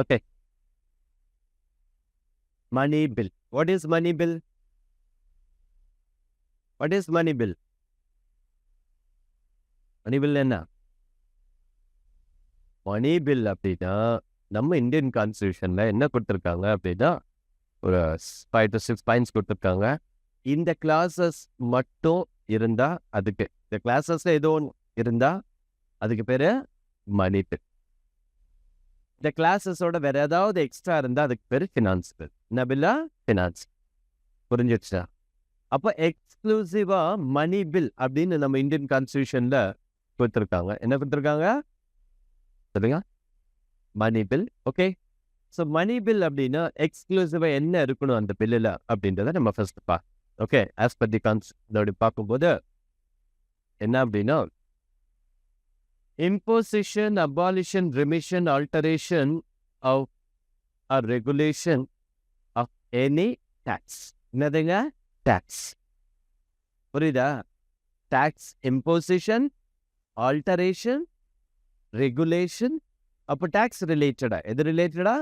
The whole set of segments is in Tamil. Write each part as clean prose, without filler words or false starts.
Okay. Money bill. What is money bill? What is money bill? Money bill என்ன? மணி பில் அப்படின்னா நம்ம இந்தியன் கான்ஸ்டியூஷன்ல என்ன கொடுத்துருக்காங்க அப்படின்னா ஒரு 5 to 6 பாயிண்ட்ஸ் கொடுத்துருக்காங்க. இந்த கிளாஸஸ் மட்டும் இருந்தா அதுக்கு இந்த கிளாஸஸ்ல ஏதோ ஒன்று இருந்தா அதுக்கு பேரு மணி பில். இந்த கிளாஸஸோட வேற ஏதாவது எக்ஸ்ட்ரா இருந்தா அதுக்கு பேரு ஃபினான்ஸ் பில். என்ன பில்லா? ஃபினான்ஸ். புரிஞ்சிடுச்சா? அப்போ எக்ஸ்க்ளூசிவா மணி பில் அப்படின்னு நம்ம இந்தியன் கான்ஸ்டியூஷன்ல கொடுத்துருக்காங்க. என்ன கொடுத்துருக்காங்க சொல்லுங்க? Money bill. Okay. So money bill அப்படின்னா எக்ஸ்க்ளூசிவா என்ன இருக்கணும் அந்த பில்லில் அப்படின்றத நம்ம first okay as per the constitution பார்க்கும்போது என்ன அப்படின்னா imposition, abolition, remission, alteration of a regulation of any tax. என்னதுங்க? டாக்ஸ். புரியுதா? Tax imposition, alteration, regulation. அப்போ டாக்ஸ் ரிலேட்டடா எது ரிலேட்டடா?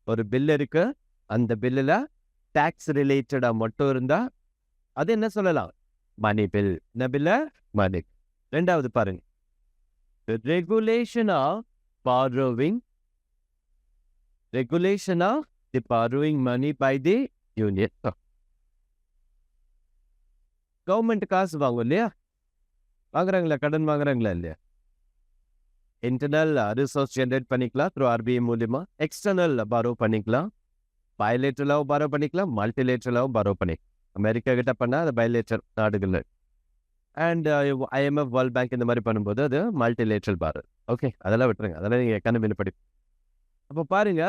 ஒரு பில் இருக்கு, அந்த பில்லுல டாக்ஸ் ரிலேட்டடா மட்டும் இருந்தா அது என்ன சொல்லலாம்? Money bill. என்ன பில்ல? மணி. ரெண்டாவது பாருங்க, regulation of borrowing, regulation of the borrowing money by the union. Government காசு வாங்கும் இல்லையா? வாங்குறாங்களா? கடன் வாங்குறாங்களா இல்லையா? இன்டர்னல் ரிசோர்ஸ் ஜென்ரேட் பண்ணிக்கலாம் த்ரூ ஆர்பிஐ மூலியமா. எக்ஸ்டர்னல் பாரோ பண்ணிக்கலாம், பயலேட்டரலாகவும் பாரோ பண்ணிக்கலாம், மல்டிலேட்டரலாகவும் பாரோ பண்ணிக்கலாம். அமெரிக்கா கிட்ட பண்ணால் அது பயலேட்டர் நாடுகள், அண்ட் ஐஎம்எஃப், வேர்ல்ட் பேங்க் இந்த மாதிரி பண்ணும்போது அது மல்டிலேட்ரல் பாரோ. ஓகே, அதெல்லாம் விட்டுருங்க, அதெல்லாம் நீங்கள் எக்கானமியில் படி. அப்போ பாருங்க,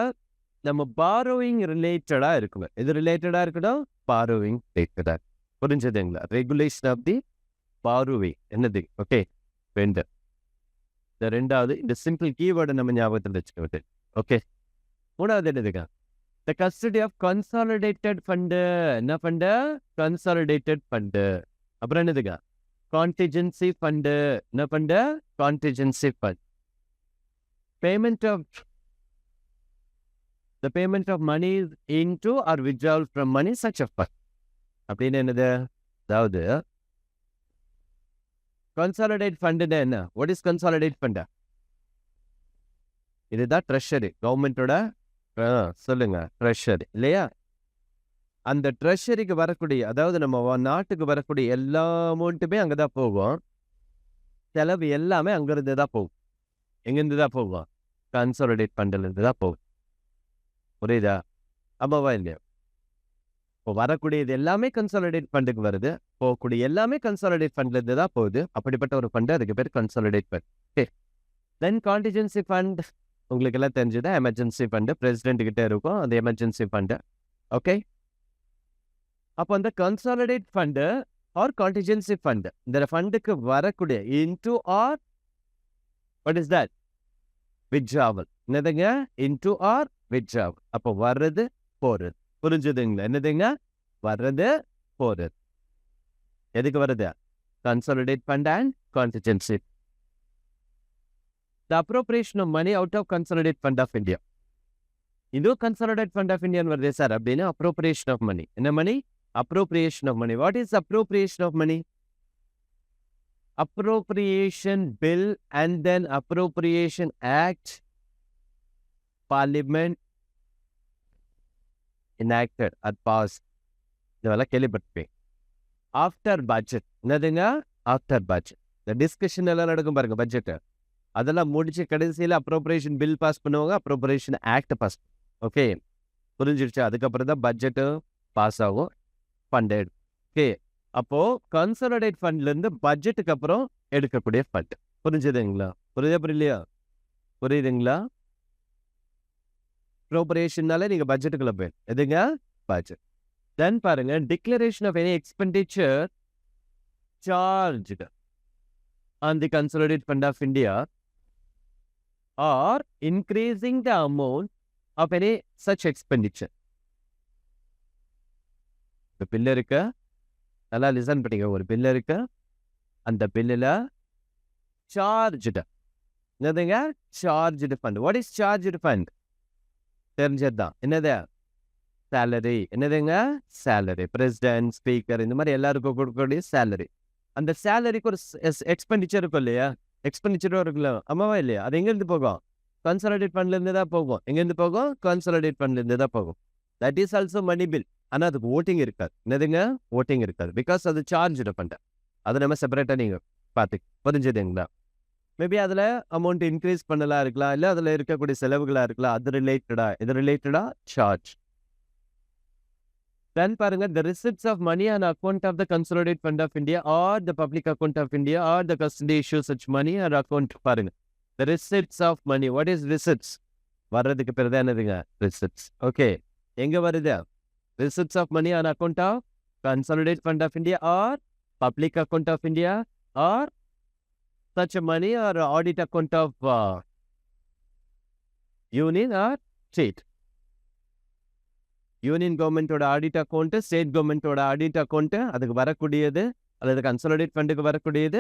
நம்ம பாரோவிங் ரிலேட்டடாக இருக்குங்க. எது ரிலேட்டடாக இருக்கணும்? பாரோவிங் ரிலேட்டடாக. புரிஞ்சதுங்களா? ரெகுலேஷன் ஆஃப் தி பாரோவிங் என்னது? ஓகே, ரெண்டு. இந்த ரெண்டாவது இந்த சிம்பிள் கீவேர்டை நம்ம ஞாபகத்தில் வச்சுக்கிட்டு. ஓகே, மூணாவது என்னதுங்க? The custody of consolidated fund. என்ன ஃபண்டு? Consolidated fund. அப்புறம் என்னதுங்க? Contingency fund. என்ன ஃபண்டு? Contingency fund. Payment of the payment of money into or withdrawal from money such a fund. அப்படின்னு என்னது? அதாவது கன்சாலிடேட் ஃபண்டுன்னா என்ன? What is consolidate fund? இதுதான் ட்ரெஷரி, கவர்மெண்டோட சொல்லுங்க ட்ரெஷரி இல்லையா? அந்த ட்ரெஷரிக்கு வரக்கூடிய, அதாவது நம்ம நாட்டுக்கு வரக்கூடிய எல்லா அமௌண்ட்டுமே அங்கே தான் போகும். செலவு எல்லாமே அங்கிருந்து தான் போகும். எங்கேருந்து தான் போகும்? கன்சாலிடேட் ஃபண்டிலிருந்து தான் போகும். புரியுதா? ஆமாவா இல்லையா? இப்போ வரக்கூடியது எல்லாமே கன்சாலிடேட் ஃபண்டுக்கு வருது, போகக்கூடிய எல்லாமே கன்சாலிடேட் ஃபண்ட்லேருந்து தான் போகுது. அப்படிப்பட்ட ஒரு ஃபண்டு, அதுக்கு பேர் கன்சாலிடேட் ஃபண்ட். ஓகே. தென் கான்டிஜென்சி ஃபண்ட் உங்களுக்கு எல்லாம் தெரிஞ்சுதான். எமர்ஜென்சி ஃபண்டு பிரசிடென்ட் கிட்ட இருக்கும், அந்த எமர்ஜென்சி ஃபண்டு. ஓகே. அப்போ அந்த consolidate fund or contingency fund, இந்த ஃபண்டுக்கு வரக்கூடிய into or what is that? Withdrawal. என்னதுங்க? Into or withdrawal. அப்போ வர்றது போறது. புரிஞ்சுதுங்களா? என்னதுங்க? வர்றது போறது. எதுக்கு வருது? Consolidate fund and contingency. The appropriation of money out of consolidate fund of India. இதுவும் கன்சாலிடேட் ஃபண்ட் ஆஃப் இந்தியான்னு வருது சார் அப்படின்னு. Appropriation of money. என்ன money? appropriation of money. What is appropriation of money? Appropriation bill and then appropriation act, parliament enacted or passed. இதெல்லாம் கேள்விப்பட்டிருப்பேன். After budget. என்னதுங்க? After budget. இந்த டிஸ்கஷன் எல்லாம் நடக்கும் பாருங்க, பட்ஜெட் அதெல்லாம் முடிச்சு கடைசியில் அப்ரோப்ரியேஷன் பில் பாஸ் பண்ணுவாங்க, அப்ரோப்ரியேஷன் ஆக்ட் பாஸ். ஓகே, புரிஞ்சிருச்சு? அதுக்கப்புறம் தான் பட்ஜெட்டு பாஸ் ஆகும், ஃபண்டட். ஓகே, அப்போ கன்சாலிடேட் ஃபண்ட்லேருந்து பட்ஜெட்டுக்கு அப்புறம் எடுக்கக்கூடிய ஃபண்ட். புரிஞ்சுதுங்களா? புரியலையா? புரியுதுங்களா? அப்ரோப்ரியேஷன்னால நீங்கள் பட்ஜெட்டுக்குள்ள போய் எதுங்க? பட்ஜெட். தென் பாருங்க, declaration of any expenditure charged on the consolidated fund of India or increasing the amount of any such expenditure. இப்போ பில்லு இருக்கு, நல்லா லிசன் பண்ணிக்க. ஒரு பில்லு இருக்கு, அந்த பில்லில் சார்ஜ்டு என்னதுங்க? Charged fund. What is charged fund? தெரிஞ்சதுதான். என்னது? சேலரி. என்னதுங்க? சேலரி. பிரசிடென்ட், ஸ்பீக்கர் இந்த மாதிரி எல்லாருக்கும் கொடுக்கக்கூடிய சேலரி. அந்த சேலரிக்கு ஒரு எக்ஸ்பெண்டிச்சர் இருக்கும் இல்லையா? எக்ஸ்பெண்டிச்சரும் இருக்குல்ல. ஆமாவா இல்லையா? அது எங்கேருந்து போகும்? கன்சாலிடேட் ஃபண்ட்ல இருந்து தான் போகும். எங்கேருந்து போகும்? கன்சாலிடேட் ஃபண்ட்ல இருந்து தான் போகும். That is also money bill. ஆனா அதுக்கு ஓட்டிங் இருக்காது. என்னதுங்க? ஓட்டிங் இருக்காது. பிகாஸ் அது சார்ஜ்டு ஃபண்ட். அதை நம்ம செப்பரேட்டா நீங்க பார்த்து புரிஞ்சுதுங்களா? மேபி அதுல அமௌண்ட் இன்க்ரீஸ் பண்ணலாம் இருக்கலாம், இல்ல அதுல இருக்கக்கூடிய செலவுகளா இருக்கலாம். அது ரிலேட்டடா இது ரிலேட்டடா சார்ஜ். Then பாருங்க, the receipts of money on account of the Consolidated Fund of India or the public account of India or the custody issue such money or account. பாருங்க, the receipts of money. What is receipts? வர்றதுக்கு பேர் தான் என்னதுங்க? Receipts. Okay. எங்க வருது? Receipts of money on account of Consolidated Fund of India or public account of India or such a money or audit account of union or state. Union கவர்மெண்டோட ஆடிட் அக்கௌண்ட், ஸ்டேட் கவர்மெண்டோட ஆடிட் அக்கௌண்ட், அதுக்கு வரக்கூடியது அல்லது கன்சாலிடேட் ஃபண்டுக்கு வரக்கூடியது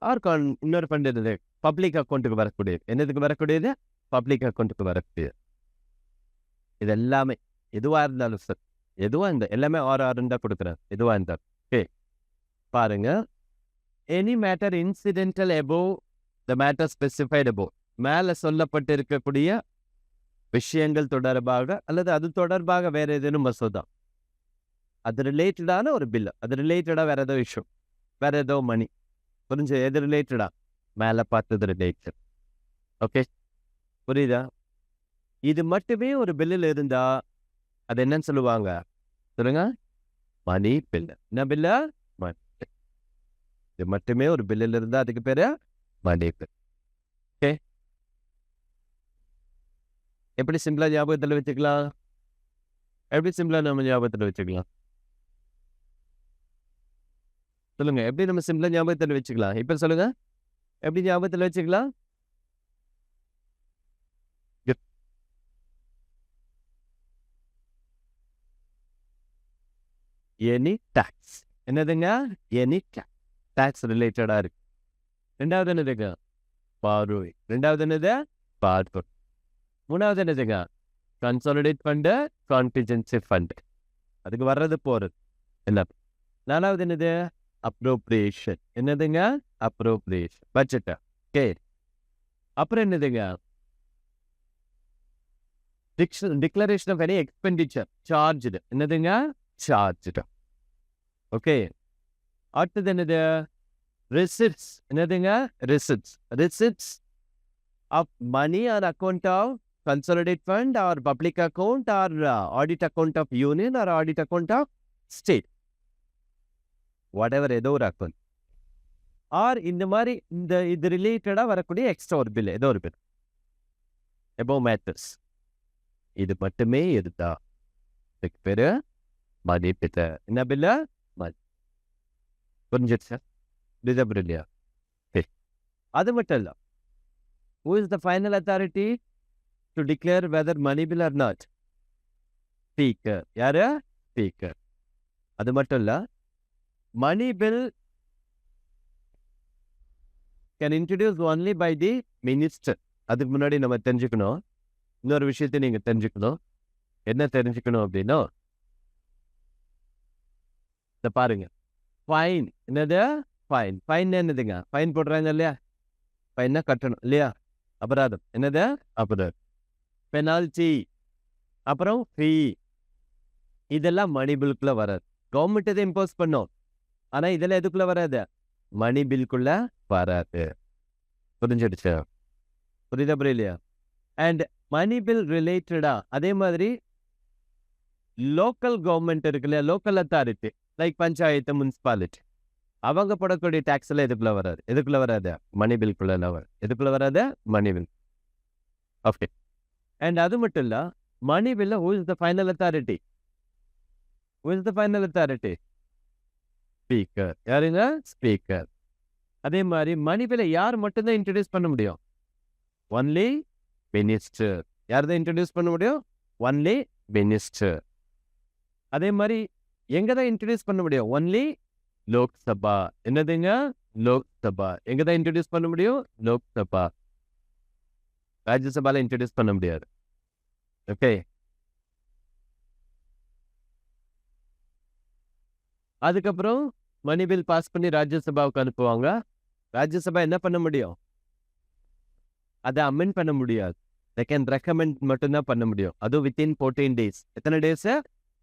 ஆர் இன்னொரு ஃபண்ட் இருக்குது பப்ளிக் அக்கௌண்ட்டுக்கு வரக்கூடியது. என்னதுக்கு வரக்கூடியது? பப்ளிக் அக்கௌண்ட்டுக்கு வரக்கூடியது. இது எல்லாமே எதுவாக இருந்தாலும் சார், எதுவாக இருந்தால் எல்லாமே ஆர்ஆர்ன்னு தான் கொடுக்குறேன். எதுவாக இருந்தாலும் ஓகே. பாருங்க, any matter incidental above the matter specified above, மேலே சொல்லப்பட்டு இருக்கக்கூடிய விஷயங்கள் தொடர்பாக அல்லது அது தொடர்பாக வேற ஏதேனும் மசோதா, அது ரிலேட்டடான ஒரு பில், அது ரிலேட்டடா வேற ஏதோ இஷ்யூ, வேற ஏதோ மணி, புரிஞ்சு? எது ரிலேட்டடா? மேல பார்த்தது ரிலேட்டட். ஓகே, புரியுதா? இது மட்டுமே ஒரு பில்லில் இருந்தா அது என்னன்னு சொல்லுவாங்க? சொல்லுங்க. Money bill. என்ன பில்ல? மணி. இது மட்டுமே ஒரு பில்லில் இருந்தா அதுக்கு பேரு மணி பில். ஓகே, எப்படி சிம்பிளா ஞாபகத்தில் வச்சுக்கலாம்? எப்படி சிம்பிளா நம்ம ஞாபகத்தில் வச்சுக்கலாம்? சொல்லுங்க, எப்படி நம்ம சிம்பிளா ஞாபகத்தில் வச்சுக்கலாம்? இப்ப சொல்லுங்க, எப்படி ஞாபகத்தில் வச்சுக்கலாம்? Any tax. என்னதுங்க? எனி டாக்ஸ் ரிலேட்டடா இருக்கு. ரெண்டாவது என்னதுங்க? பார்வை. ரெண்டாவது என்னது? பார்வை. மூணாவது என்னதுங்க? Consolidate fund, contingency fund. அதுக்கு வர்றது போறது என்ன? நாலாவது என்னது? அப்ரோப்ரியேஷன். என்னதுங்க? Appropriation, budget. ஓகே, அப்புறம் என்னதுங்க? Declaration of any expenditure charged. என்னதுங்க? சார்ஜ்டு. ஓகே, அடுத்தது என்னது? ரிசிப்ட்ஸ். என்னதுங்க? Receipts. Receipts of money on account of Consolidated fund or public account or audit account of union or audit account of state, whatever ஏதோ ஒரு அக்கௌண்ட் ஆர் இந்த மாதிரி இது ரிலேட்டடா வரக்கூடிய எக்ஸ்ட்ரா ஒரு பில், ஏதோ ஒரு பில் above matters, இது மட்டுமே இருந்தா இதுக்கு பேரு மணி பில். என்ன பில்ல? மணி. புரிஞ்சிருச்சா? புரியுதா இல்லையா? அது மட்டும் இல்ல, who is the final authority to declare whether money bill or not? Speaker. யாரு? Speaker. அது மட்டும் இல்ல, money bill can introduce only by the minister. அதுக்கு முன்னாடி நம்ம தெரிஞ்சுக்கணும் இன்னொரு விஷயத்தை. நீங்க தெரிஞ்சுக்கணும். என்ன தெரிஞ்சுக்கணும் அப்படின்னா, இத பாருங்க, ஃபைன். என்னது? ஃபைன். ஃபைன் என்னதுங்க? ஃபைன் போடுறாங்க இல்லையா? ஃபைன்னா கட்டணும் இல்லையா? அபராதம். என்னது? அபராதம். பெனால்டி, அப்புறம் ஃபீ, இதெல்லாம் மணி பில்குள்ள வராது. கவர்மெண்ட் இதை இம்போஸ் பண்ணும், ஆனா இதெல்லாம் எதுக்குள்ள வராது? மணி பில்குள்ள வராது. புரிஞ்சிடுச்சு? புரியுதா புரியலையா? அண்ட் மணி பில் ரிலேட்டடா அதே மாதிரி லோக்கல் கவர்மெண்ட் இருக்கு இல்லையா, local authority like panchayat, municipality, அவங்க போடக்கூடிய டாக்ஸ் எல்லாம் எதுக்குள்ள வராது. எதுக்குள்ள வராது? மணி பில்குள்ள வராது. எதுக்குள்ள வராது? Money bill. ஓகே, அண்ட் அது மட்டும் இல்ல, மணி பில்ல who is the final authority? Who is the final authority? Speaker. யாருங்க? ஸ்பீக்கர். அதே மாதிரி மணி பில்ல யார் மட்டும்தான் இன்ட்ரடியூஸ் பண்ண முடியும்? Only minister. யார் தான் இன்ட்ரடியூஸ் பண்ண முடியும்? Only minister. அதே மாதிரி எங்க தான் இன்ட்ரடியூஸ் பண்ண முடியும்? ஒன்லி லோக்சபா. என்னதுங்க? லோக்சபா. எங்க தான் இன்ட்ரடியூஸ் பண்ண முடியும்? லோக்சபா. ராஜ்யசபால இன்ட்ரடியூஸ் பண்ண முடியாது. ஓகே. அதுக்கப்புறம் மணி பில் பாஸ் பண்ணி ராஜ்யசபாவுக்கு அனுப்புவாங்க. ராஜ்யசபா என்ன பண்ண முடியும்? அதை அமெண்ட் பண்ண முடியாது. they can recommend மட்டும்தான் பண்ண முடியும். அதுவும் within 14 days. எத்தனை டேஸ்?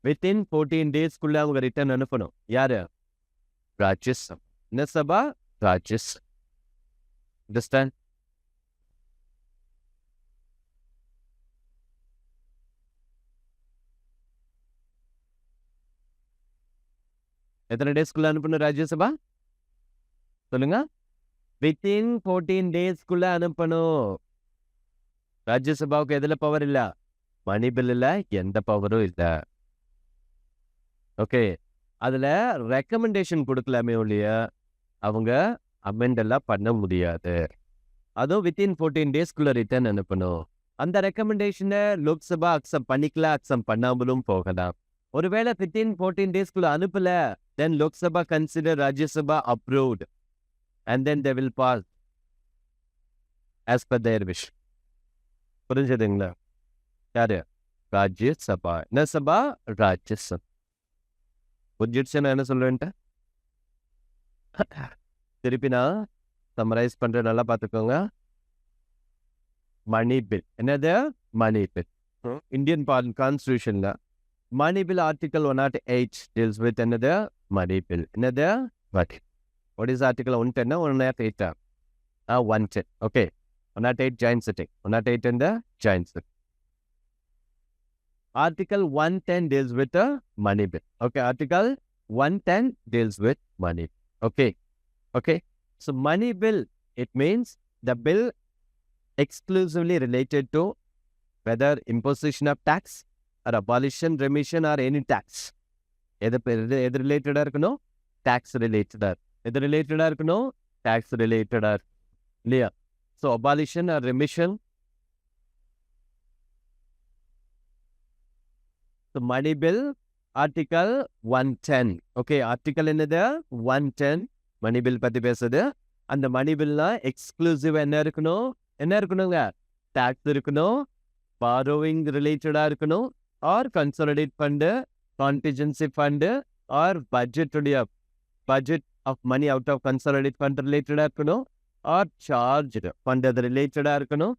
within 14 daysக்குள்ள அவங்க ரிட்டர்ன் அனுப்பணும். யாரு? ராஜ்யசபா. என்ன சபா? ராஜ்யசபா. Understand? எத்தனை டேஸ்க்குள்ள அனுப்பணும் ராஜ்யசபா? சொல்லுங்க. வித்தின் 14 டேஸ்க்குள்ள அனுப்பணும். ராஜ்யசபாவுக்கு எதுல பவர் இல்ல? மணி பில்லுல எந்த பவரும் இல்ல. ஓகே. அதுல ரெக்கமெண்டேஷன் கொடுக்கலாமே ஒழிய அவங்க அமெண்ட் எல்லாம் பண்ண முடியாது. அதுவும் வித்தின் 14 டேஸ்க்குள்ள ரிட்டர்ன் அனுப்பணும். அந்த ரெக்கமெண்டேஷனை லோக்சபா அக்செப்ட் பண்ணிக்கலாம், அக்செப்ட் பண்ணாமலும் போகலாம். ஒருவேளை வித்தின் 14 டேஸ்க்குள்ள அனுப்பல, then Lok Sabha consider Rajya Sabha approved and then they will pass as per their wish. புரிஞ்சதுங்களா? யாரு? ராஜ்யசபா. என்ன சபா? ராஜ்யசபா. புரிஞ்சிடுச்சு நான் என்ன சொல்றேன்ட்டு? திருப்பி நான் சம்மரைஸ் பண்றேன், நல்லா பார்த்துக்கோங்க. Money bill. என்னது? Money bill. இந்தியன் கான்ஸ்டியூஷன்ல money bill article 108 deals with என்னது? Money bill. என்னது? Money. What is article 110? 108. 110. Okay. 108 joint sitting. 108 in the joint sitting. Article 110 deals with the money bill. Okay. Article 110 deals with money. Okay. Okay. So money bill, it means the bill exclusively related to whether imposition of tax or abolition, remission or any tax. எது ரிலேட்டடா இருக்கணும்? டாக்ஸ் ரிலேட்டடா. எது ரிலேட்டடா இருக்கணும்? டாக்ஸ் ரிலேட்டடா இல்லையா? So abolition or remission. Money bill article 110. Okay. Article என்னது? 110 மணி பில் பத்தி பேசுது. அந்த மணி பில்ல எக்ஸ்க்ளூசிவ் என்ன இருக்கணும்? என்ன இருக்கணுங்க? டாக்ஸ் இருக்கணும், பாரோவிங் ரிலேட்டடா இருக்கணும், or consolidate fund, contingency fund, or பட்ஜெட்டுடைய budget of money out of consolidate fund ரிலேட்டடாக இருக்கணும், ஆர் சார்ஜ்டு ஃபண்ட் அது ரிலேட்டடாக இருக்கணும்,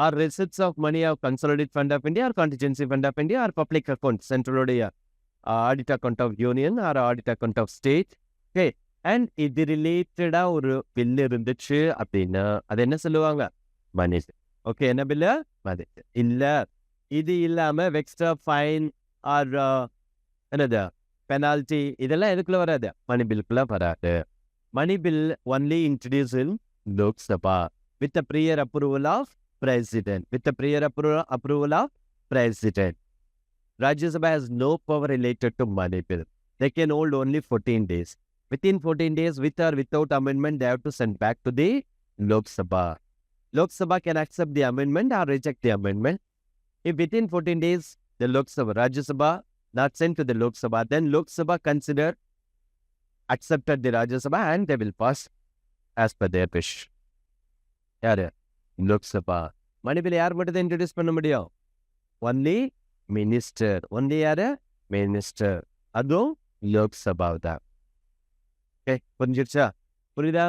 or receipts of money of consolidate fund of India, or contingency fund of India, or public account, சென்ட்ரலுடைய audit account of union or audit account of state. Okay. And இது ரிலேட்டடாக ஒரு பில் இருந்துச்சு அப்படின்னா அது என்ன சொல்லுவாங்க? மணி. ஓகே. என்ன பில்லு? மணி. இல்லை, இது இல்லாமல் எக்ஸ்ட்ரா ஃபைன் ஆர் என்னது பெனால்டி இதெல்லாம் எதுக்குள்ள வராது? மணி பில்குள்ள வராது. Money bill only introduce in Lok Sabha with the prior approval of president. With the prior approval of president. Rajya Sabha has no power related to money bill. They can hold only 14 days. Within 14 days, with or without amendment, they have to send back to the Lok Sabha. Lok Sabha can accept the amendment or reject the amendment. If within 14 days, the Lok Sabha, Rajya Sabha not sent to the Lok Sabha, then Lok Sabha consider accepted the Rajya Sabha and they will pass as per their wish. யாரு? Lok Sabha. மணி பில் யார் மட்டும் தான் இன்ட்ரடியூஸ் பண்ண முடியும்? Only minister. ஒன்லி யாரு? மினிஸ்டர். அதுவும் லோக் சபா தான். ஓகே. புரிஞ்சிருச்சா? புரியுதா?